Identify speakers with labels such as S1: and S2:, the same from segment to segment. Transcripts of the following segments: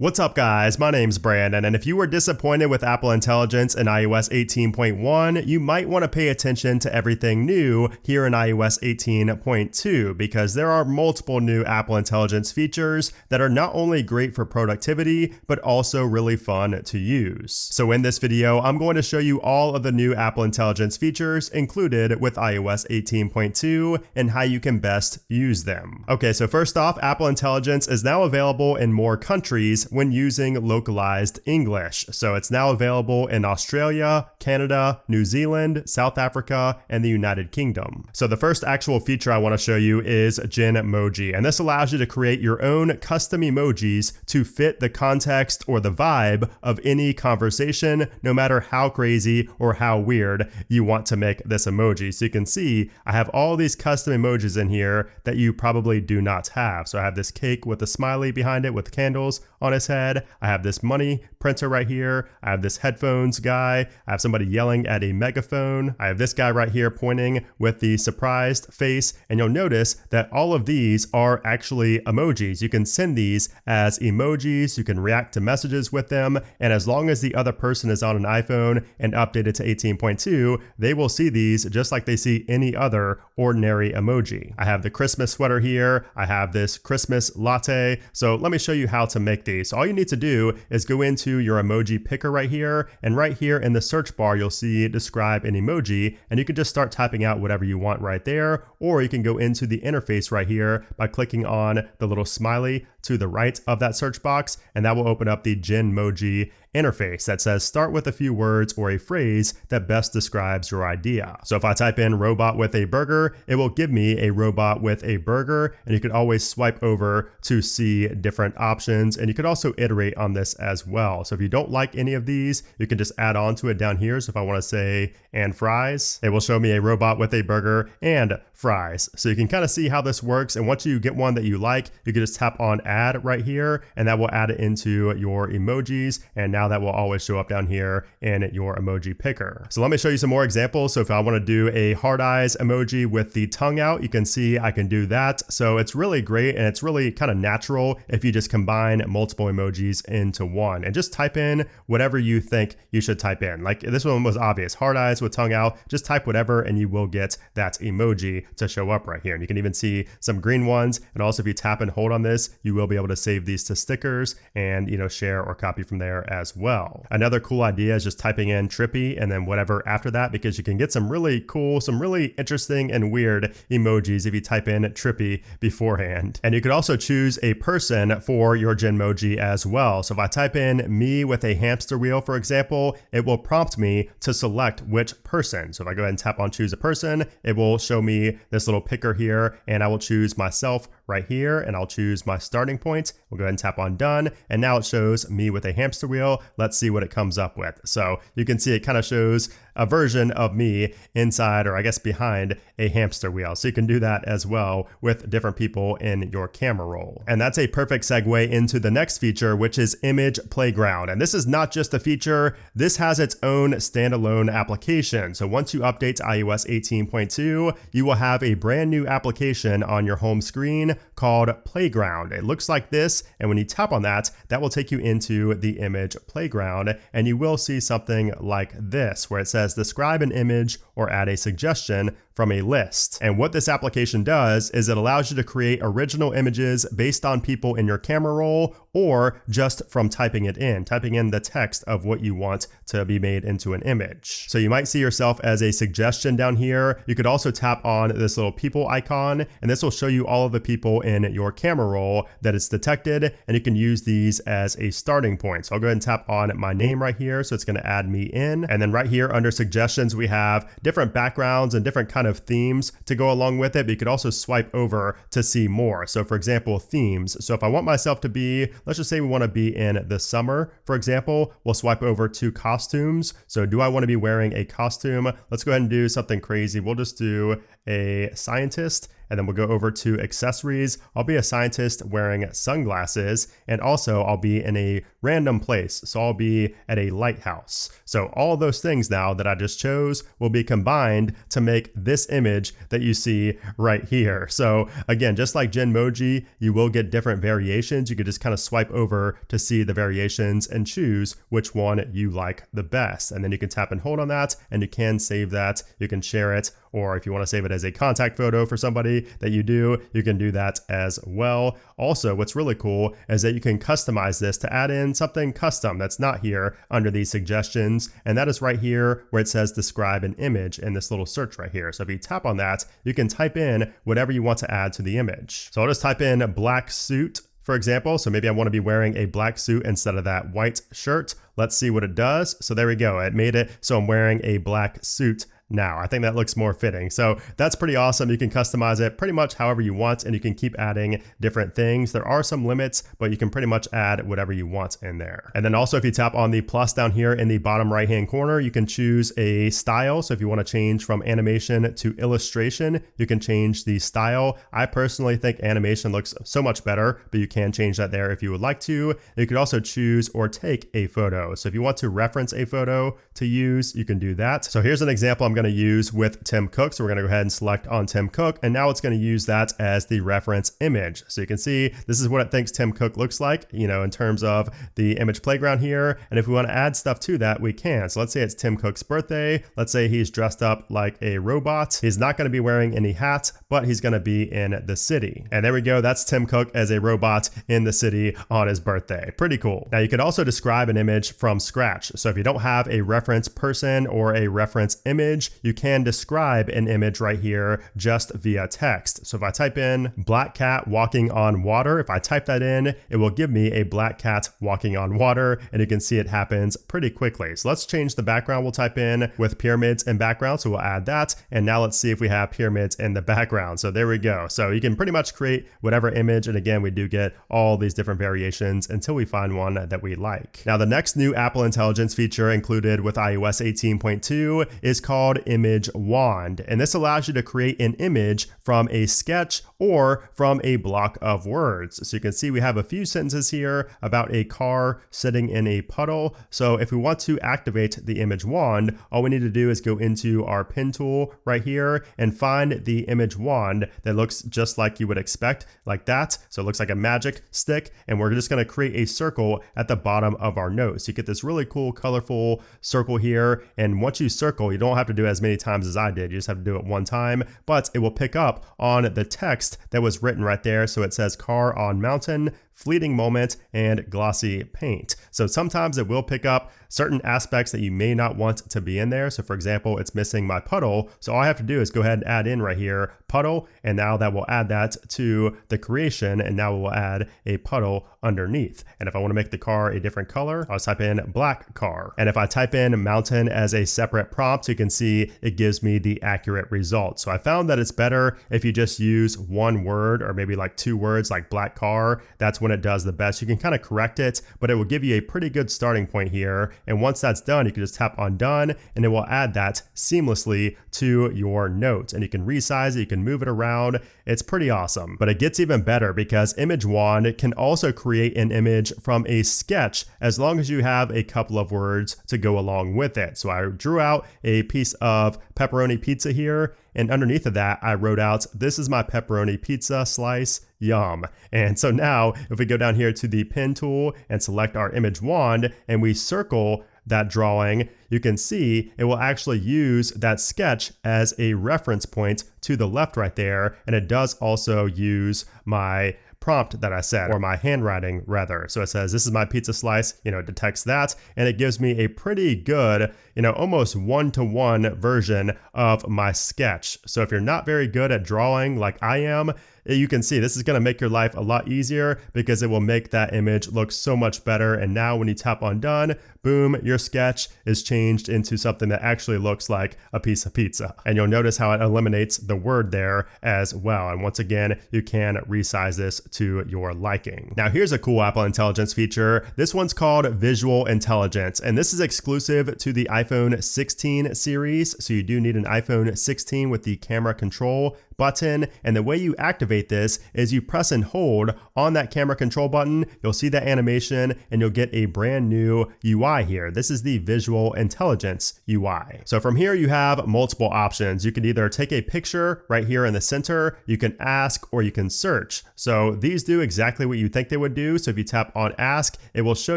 S1: What's up guys, my name's Brandon, and if you were disappointed with Apple Intelligence in iOS 18.1, you might want to pay attention to everything new here in iOS 18.2 because there are multiple new Apple Intelligence features that are not only great for productivity, but also really fun to use. So in this video, I'm going to show you all of the new Apple Intelligence features included with iOS 18.2 and how you can best use them. Okay, so first off, Apple Intelligence is now available in more countries when using Localized English. So it's now available in Australia, Canada, New Zealand, South Africa, and the United Kingdom. So the first actual feature I want to show you is Genmoji, and this allows you to create your own custom emojis to fit the context or the vibe of any conversation, no matter how crazy or how weird you want to make this emoji. So you can see I have all these custom emojis in here that you probably do not have. So I have this cake with a smiley behind it with candles on his head. I have this money printer right here. I have this headphones guy. I have somebody yelling at a megaphone. I have this guy right here pointing with the surprised face. And you'll notice that all of these are actually emojis. You can send these as emojis. You can react to messages with them. And as long as the other person is on an iPhone and updated to 18.2, they will see these just like they see any other ordinary emoji. I have the Christmas sweater here. I have this Christmas latte. So let me show you how to make these. So all you need to do is go into your emoji picker right here, and right here in the search bar you'll see describe an emoji, and you can just start typing out whatever you want right there, or you can go into the interface right here by clicking on the little smiley to the right of that search box, and that will open up the Genmoji interface that says start with a few words or a phrase that best describes your idea. So if I type in robot with a burger, it will give me a robot with a burger, and you can always swipe over to see different options, and you could also iterate on this as well. So if you don't like any of these, you can just add on to it down here. So if I want to say and fries, it will show me a robot with a burger and fries. So you can kind of see how this works, and once you get one that you like, you can just tap on add right here, and that will add it into your emojis, and now that will always show up down here in your emoji picker. So let me show you some more examples. So if I want to do a hard eyes emoji with the tongue out, you can see I can do that. So it's really great, and it's really kind of natural if you just combine multiple emojis into one and just type in whatever you think you should type in. Like this one was obvious, hard eyes with tongue out, just type whatever and you will get that emoji to show up right here. And you can even see some green ones, and also if you tap and hold on this, you will be able to save these to stickers and share or copy from there as well. Another cool idea is just typing in trippy and then whatever after that, because you can get some really cool, some really interesting and weird emojis if you type in trippy beforehand. And you could also choose a person for your Genmoji as well. So if I type in me with a hamster wheel, for example, it will prompt me to select which person. So if I go ahead and tap on choose a person, it will show me this little picker here, and I will choose myself right here, and I'll choose my starting point. We'll go ahead and tap on done, and now it shows me with a hamster wheel. Let's see what it comes up with. So you can see it kind of shows a version of me inside, or I guess behind, a hamster wheel. So you can do that as well with different people in your camera roll. And that's a perfect segue into the next feature, which is Image Playground. And this is not just a feature, this has its own standalone application. So once you update to iOS 18.2, you will have a brand new application on your home screen called Playground. It looks like this, and when you tap on that, that will take you into the Image Playground, and you will see something like this, where it says describe an image or add a suggestion from a list. And what this application does is it allows you to create original images based on people in your camera roll, or just from typing in the text of what you want to be made into an image. So you might see yourself as a suggestion down here. You could also tap on this little people icon, and this will show you all of the people in your camera roll that it's detected, and you can use these as a starting point. So I'll go ahead and tap on my name right here, so it's going to add me in. And then right here under suggestions, we have different backgrounds and different kind of themes to go along with it, but you could also swipe over to see more. So for example, themes. So if I want myself to be, let's just say we want to be in the summer, for example, we'll swipe over to costumes. So do I want to be wearing a costume? Let's go ahead and do something crazy. We'll just do a scientist, And then we'll go over to accessories. I'll be a scientist wearing sunglasses, and also I'll be in a random place. So I'll be at a lighthouse. So all those things now that I just chose will be combined to make this image that you see right here. So again, just like Genmoji, you will get different variations. You could just kind of swipe over to see the variations and choose which one you like the best. And then you can tap and hold on that, and you can save that. You can share it, or if you want to save it as a contact photo for somebody that you do, you can do that as well. Also, what's really cool is that you can customize this to add in something custom that's not here under these suggestions. And that is right here where it says describe an image in this little search right here. So if you tap on that, you can type in whatever you want to add to the image. So I'll just type in black suit, for example. So maybe I want to be wearing a black suit instead of that white shirt. Let's see what it does. So there we go. It made it so I'm wearing a black suit now. I think that looks more fitting. So that's pretty awesome. You can customize it pretty much however you want, and you can keep adding different things. There are some limits, but you can pretty much add whatever you want in there. And then also, if you tap on the plus down here in the bottom right hand corner, you can choose a style. So if you want to change from animation to illustration, you can change the style. I personally think animation looks so much better, but you can change that there if you would like to. You could also choose or take a photo. So if you want to reference a photo to use, you can do that. So here's an example I'm going to use with Tim Cook. So we're going to go ahead and select on Tim Cook, and now it's going to use that as the reference image. So you can see this is what it thinks Tim Cook looks like, in terms of the image playground here. And if we want to add stuff to that, we can. So let's say it's Tim Cook's birthday. Let's say he's dressed up like a robot. He's not going to be wearing any hats, but he's going to be in the city. And there we go. That's Tim Cook as a robot in the city on his birthday. Pretty cool. Now you could also describe an image from scratch. So if you don't have a reference person or a reference image, you can describe an image right here just via text. So if I type in black cat walking on water, if I type that in, it will give me a black cat walking on water, and you can see it happens pretty quickly. So let's change the background. We'll type in with pyramids in background. So we'll add that. And now let's see if we have pyramids in the background. So there we go. So you can pretty much create whatever image. And again, we do get all these different variations until we find one that we like. Now, the next new Apple Intelligence feature included with iOS 18.2 is called Image Wand, and this allows you to create an image from a sketch or from a block of words. So you can see we have a few sentences here about a car sitting in a puddle. So if we want to activate the image wand, all we need to do is go into our pen tool right here and find the image wand that looks just like you would expect, like that. So it looks like a magic stick, and we're just going to create a circle at the bottom of our note. So you get this really cool, colorful circle here, and once you circle, you don't have to do as many times as I did. You just have to do it one time, but it will pick up on the text that was written right there. So it says car on mountain, fleeting moment, and glossy paint. So sometimes it will pick up certain aspects that you may not want to be in there. So for example, it's missing my puddle. So all I have to do is go ahead and add in right here, puddle. And now that will add that to the creation. And now we'll add a puddle underneath. And if I want to make the car a different color, I'll type in black car. And if I type in mountain as a separate prompt, you can see it gives me the accurate result. So I found that it's better if you just use one word or maybe like two words like black car. That's when it does the best. You can kind of correct it, but it will give you a pretty good starting point here. And once that's done, you can just tap on done, and it will add that seamlessly to your note. And you can resize it, you can move it around. It's pretty awesome. But it gets even better because Image Wand can also create an image from a sketch as long as you have a couple of words to go along with it. So I drew out a piece of pepperoni pizza here, and underneath of that, I wrote out, "This is my pepperoni pizza slice, yum." And so now if we go down here to the pen tool and select our image wand and we circle that drawing, you can see it will actually use that sketch as a reference point to the left right there. And it does also use my prompt that I said, or my handwriting rather. So it says, "This is my pizza slice," it detects that, and it gives me a pretty good, almost one-to-one version of my sketch. So if you're not very good at drawing like I am, you can see this is going to make your life a lot easier because it will make that image look so much better. And now when you tap on done, boom, your sketch is changed into something that actually looks like a piece of pizza. And you'll notice how it eliminates the word there as well. And once again, you can resize this to your liking. Now here's a cool Apple Intelligence feature. This one's called Visual Intelligence, and this is exclusive to the iPhone 16 series. So you do need an iPhone 16 with the camera control. button. And the way you activate this is you press and hold on that camera control button. You'll see that animation and you'll get a brand new UI here. This is the Visual Intelligence UI. So from here, you have multiple options. You can either take a picture right here in the center, you can ask, or you can search. So these do exactly what you think they would do. So if you tap on ask, it will show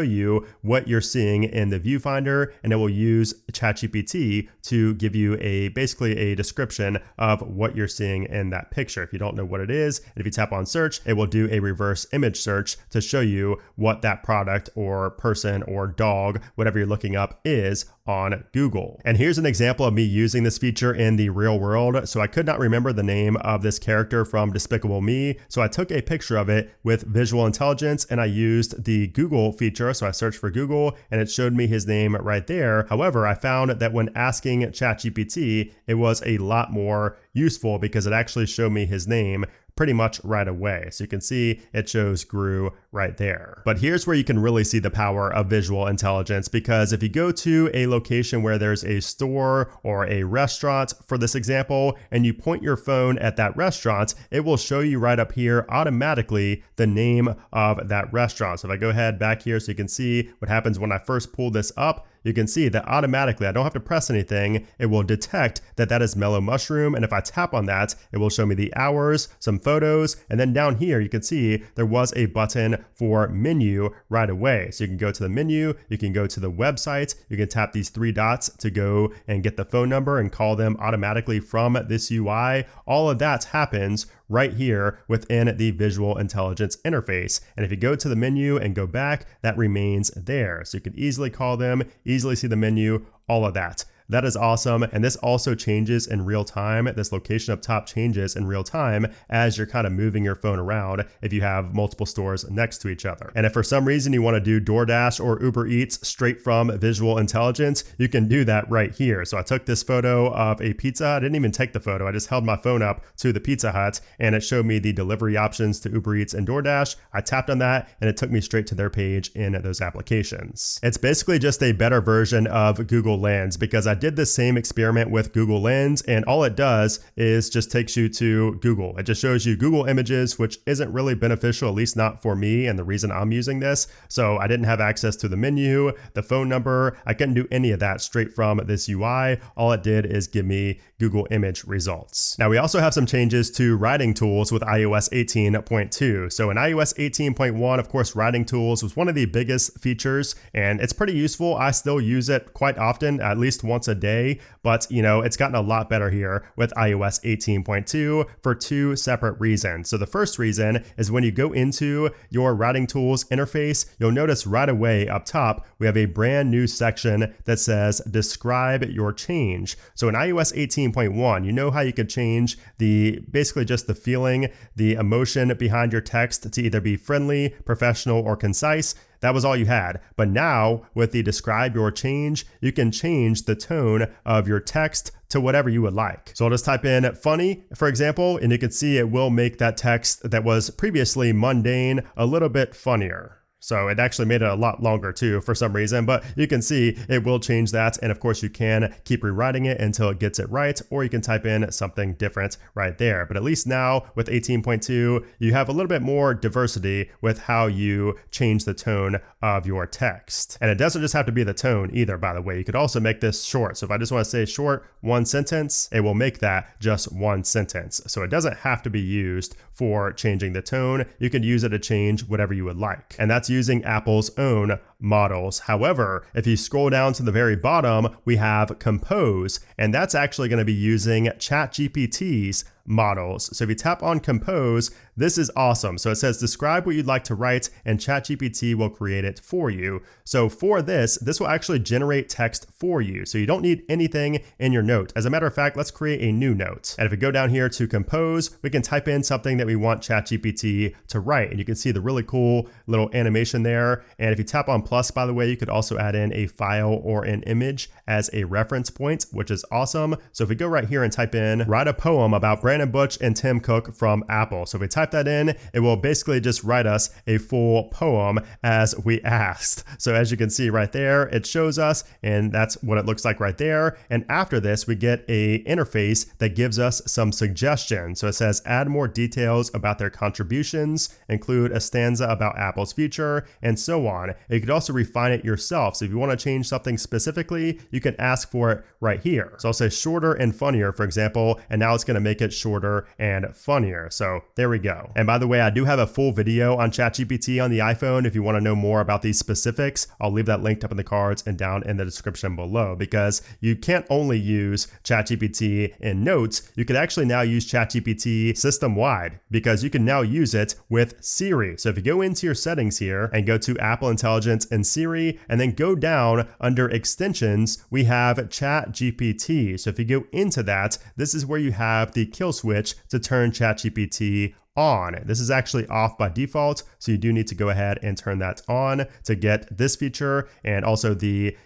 S1: you what you're seeing in the viewfinder, and it will use ChatGPT to give you basically a description of what you're seeing in that picture. If you don't know what it is, and if you tap on search, it will do a reverse image search to show you what that product or person or dog, whatever you're looking up, is on Google. And here's an example of me using this feature in the real world. So I could not remember the name of this character from Despicable Me. So I took a picture of it with visual intelligence and I used the Google feature. So I searched for Google and it showed me his name right there. However, I found that when asking ChatGPT, it was a lot more useful because it actually showed me his name pretty much right away. So you can see it shows Gru right there. But here's where you can really see the power of visual intelligence, because if you go to a location where there's a store or a restaurant, for this example, and you point your phone at that restaurant, it will show you right up here automatically the name of that restaurant. So if I go ahead back here so you can see what happens when I first pull this up, you can see that automatically, I don't have to press anything, it will detect that that is Mellow Mushroom. And if I tap on that, it will show me the hours, some photos, and then down here, you can see there was a button for menu right away. So you can go to the menu, you can go to the website, you can tap these three dots to go and get the phone number and call them automatically from this UI. All of that happens right here within the Visual Intelligence interface. And if you go to the menu and go back, that remains there. So you can easily call them, easily see the menu, all of that. That is awesome. And this also changes in real time. This location up top changes in real time as you're kind of moving your phone around if you have multiple stores next to each other. And if for some reason you want to do DoorDash or Uber Eats straight from Visual Intelligence, you can do that right here. So I took this photo of a pizza. I didn't even take the photo. I just held my phone up to the Pizza Hut and it showed me the delivery options to Uber Eats and DoorDash. I tapped on that and it took me straight to their page in those applications. It's basically just a better version of Google Lens, because I did the same experiment with Google Lens, and all it does is just takes you to Google. It just shows you Google images, which isn't really beneficial, at least not for me and the reason I'm using this. So I didn't have access to the menu, the phone number. I couldn't do any of that straight from this UI. All it did is give me Google image results. Now we also have some changes to writing tools with iOS 18.2. So in iOS 18.1, of course, writing tools was one of the biggest features, and it's pretty useful. I still use it quite often, at least once a day, but it's gotten a lot better here with iOS 18.2 for two separate reasons. So the first reason is when you go into your writing tools interface, you'll notice right away up top, we have a brand new section that says describe your change. So in iOS 18.1, you know how you could change basically just the feeling, the emotion behind your text to either be friendly, professional, or concise. That was all you had. But now with the describe your change, you can change the tone of your text to whatever you would like. So I'll just type in funny, for example, and you can see it will make that text that was previously mundane a little bit funnier. So it actually made it a lot longer too for some reason, but you can see it will change that. And of course you can keep rewriting it until it gets it right, or you can type in something different right there. But at least now with 18.2, you have a little bit more diversity with how you change the tone of your text. And it doesn't just have to be the tone either, by the way. You could also make this short. So if I just want to say short, one sentence, it will make that just one sentence. So it doesn't have to be used for changing the tone. You can use it to change whatever you would like. And that's using Apple's own models. However, if you scroll down to the very bottom, we have Compose, and that's actually going to be using ChatGPT's models. So if you tap on Compose, this is awesome. So it says describe what you'd like to write and ChatGPT will create it for you. So for this will actually generate text for you. So you don't need anything in your note. As a matter of fact, let's create a new note. And if we go down here to Compose, we can type in something that we want ChatGPT to write. And you can see the really cool little animation there. And if you tap on plus, by the way, you could also add in a file or an image as a reference point, which is awesome. So if we go right here and type in, write a poem about bread Brandon Butch and Tim Cook from Apple. So if we type that in, it will basically just write us a full poem as we asked. So as you can see right there, it shows us, and that's what it looks like right there. And after this, we get a interface that gives us some suggestions. So it says add more details about their contributions, include a stanza about Apple's future, and so on. You could also refine it yourself. So if you want to change something specifically, you can ask for it right here. So I'll say shorter and funnier, for example, and now it's going to make it shorter and funnier. So there we go. And by the way, I do have a full video on ChatGPT on the iPhone. If you want to know more about these specifics, I'll leave that linked up in the cards and down in the description below, because you can't only use ChatGPT in Notes, you could actually now use ChatGPT system-wide, because you can now use it with Siri. So if you go into your settings here and go to Apple Intelligence and Siri, and then go down under extensions, we have ChatGPT. So if you go into that, this is where you have the kill switch to turn ChatGPT on. This is actually off by default, so you do need to go ahead and turn that on to get this feature, and also the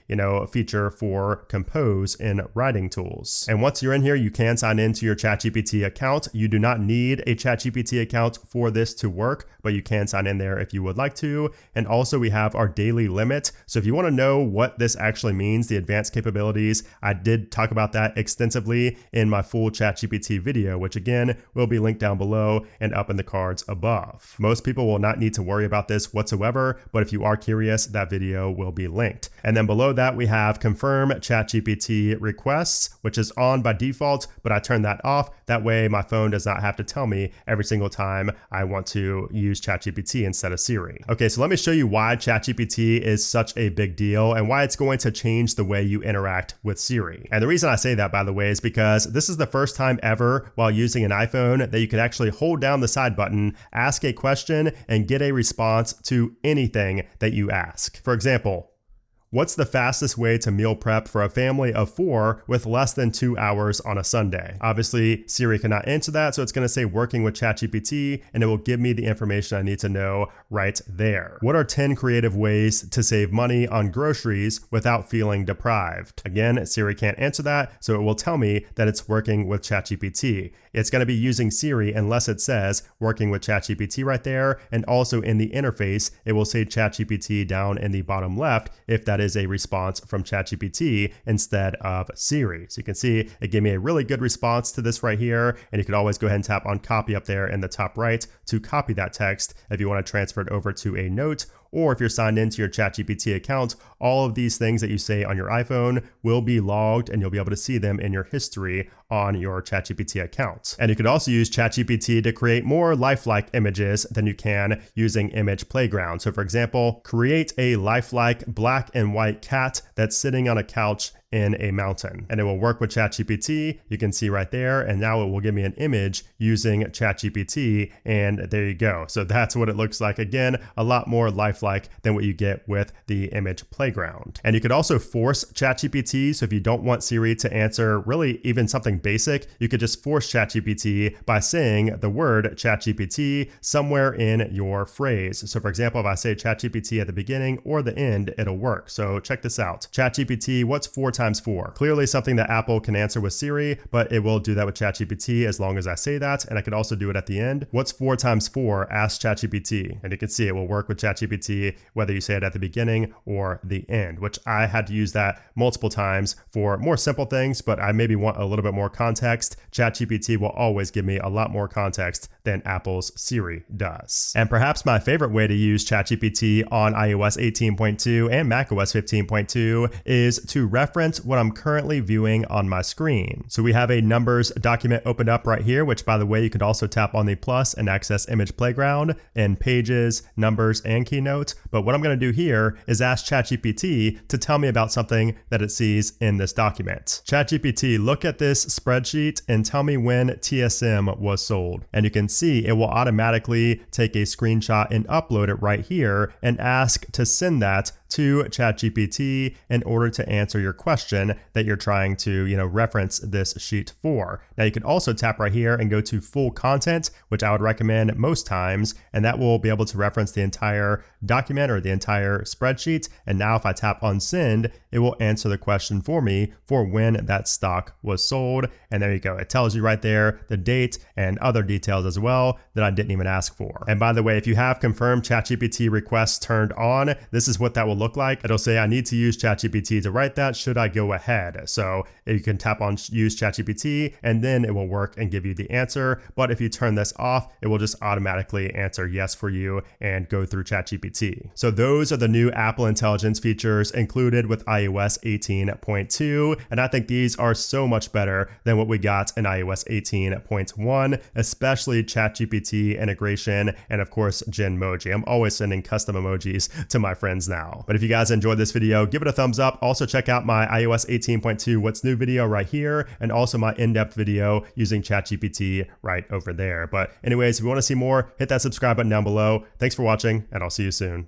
S1: feature for compose in writing tools. And once you're in here, you can sign into your ChatGPT account. You do not need a ChatGPT account for this to work, but you can sign in there if you would like to. And also we have our daily limit. So if you want to know what this actually means, the advanced capabilities, I did talk about that extensively in my full ChatGPT video, which again will be linked down below and up in the cards above. Most people will not need to worry about this whatsoever, but if you are curious, that video will be linked. And then below that, we have confirm ChatGPT requests, which is on by default, but I turned that off. That way my phone does not have to tell me every single time I want to use ChatGPT instead of Siri. Okay, so let me show you why ChatGPT is such a big deal and why it's going to change the way you interact with Siri. And the reason I say that, by the way, is because this is the first time ever while using an iPhone that you can actually hold down the side button, ask a question, and get a response to anything that you ask. For example, what's the fastest way to meal prep for a family of 4 with less than 2 hours on a Sunday? Obviously, Siri cannot answer that, so it's going to say working with ChatGPT, and it will give me the information I need to know right there. What are 10 creative ways to save money on groceries without feeling deprived? Again, Siri can't answer that, so it will tell me that it's working with ChatGPT. It's going to be using Siri unless it says working with ChatGPT right there, and also in the interface, it will say ChatGPT down in the bottom left if that is a response from ChatGPT instead of Siri. So you can see it gave me a really good response to this right here, and you can always go ahead and tap on copy up there in the top right to copy that text if you want to transfer it over to a note. Or if you're signed into your ChatGPT account, all of these things that you say on your iPhone will be logged, and you'll be able to see them in your history on your ChatGPT account. And you could also use ChatGPT to create more lifelike images than you can using Image Playground. So for example, create a lifelike black and white cat that's sitting on a couch in a mountain, and it will work with ChatGPT. You can see right there, and now it will give me an image using ChatGPT, and there you go. So that's what it looks like. Again, a lot more lifelike than what you get with the Image Playground. And you could also force ChatGPT. So if you don't want Siri to answer really even something basic, you could just force ChatGPT by saying the word ChatGPT somewhere in your phrase. So for example, if I say ChatGPT at the beginning or the end, it'll work. So check this out. ChatGPT, what's 4 times 4? Clearly something that Apple can answer with Siri, but it will do that with ChatGPT as long as I say that. And I could also do it at the end. What's 4 times 4? Ask ChatGPT. And you can see it will work with ChatGPT whether you say it at the beginning or the end, which I had to use that multiple times for more simple things, but I maybe want a little bit more context. ChatGPT will always give me a lot more context than Apple's Siri does. And perhaps my favorite way to use ChatGPT on iOS 18.2 and macOS 15.2 is to reference what I'm currently viewing on my screen. So we have a numbers document opened up right here, which by the way, you could also tap on the plus and access Image Playground and Pages, Numbers, and Keynote. But what I'm going to do here is ask ChatGPT to tell me about something that it sees in this document. ChatGPT, look at this spreadsheet and tell me when TSM was sold. And you can see it will automatically take a screenshot and upload it right here and ask to send that to ChatGPT in order to answer your question that you're trying to, reference this sheet for. Now you can also tap right here and go to full content, which I would recommend most times, and that will be able to reference the entire document or the entire spreadsheet. And now if I tap on send, it will answer the question for me for when that stock was sold. And there you go. It tells you right there the date and other details as well that I didn't even ask for. And by the way, if you have confirmed ChatGPT requests turned on, this is what that will look like. It'll say, I need to use ChatGPT to write that. Should I go ahead? So you can tap on use ChatGPT and then it will work and give you the answer. But if you turn this off, it will just automatically answer yes for you and go through ChatGPT. So those are the new Apple Intelligence features included with iOS 18.2. And I think these are so much better than what we got in iOS 18.1, especially ChatGPT integration and of course Genmoji. I'm always sending custom emojis to my friends now. But if you guys enjoyed this video, give it a thumbs up. Also check out my iOS 18.2 What's New video right here, and also my in-depth video using ChatGPT right over there. But anyways, if you want to see more, hit that subscribe button down below. Thanks for watching, and I'll see you soon.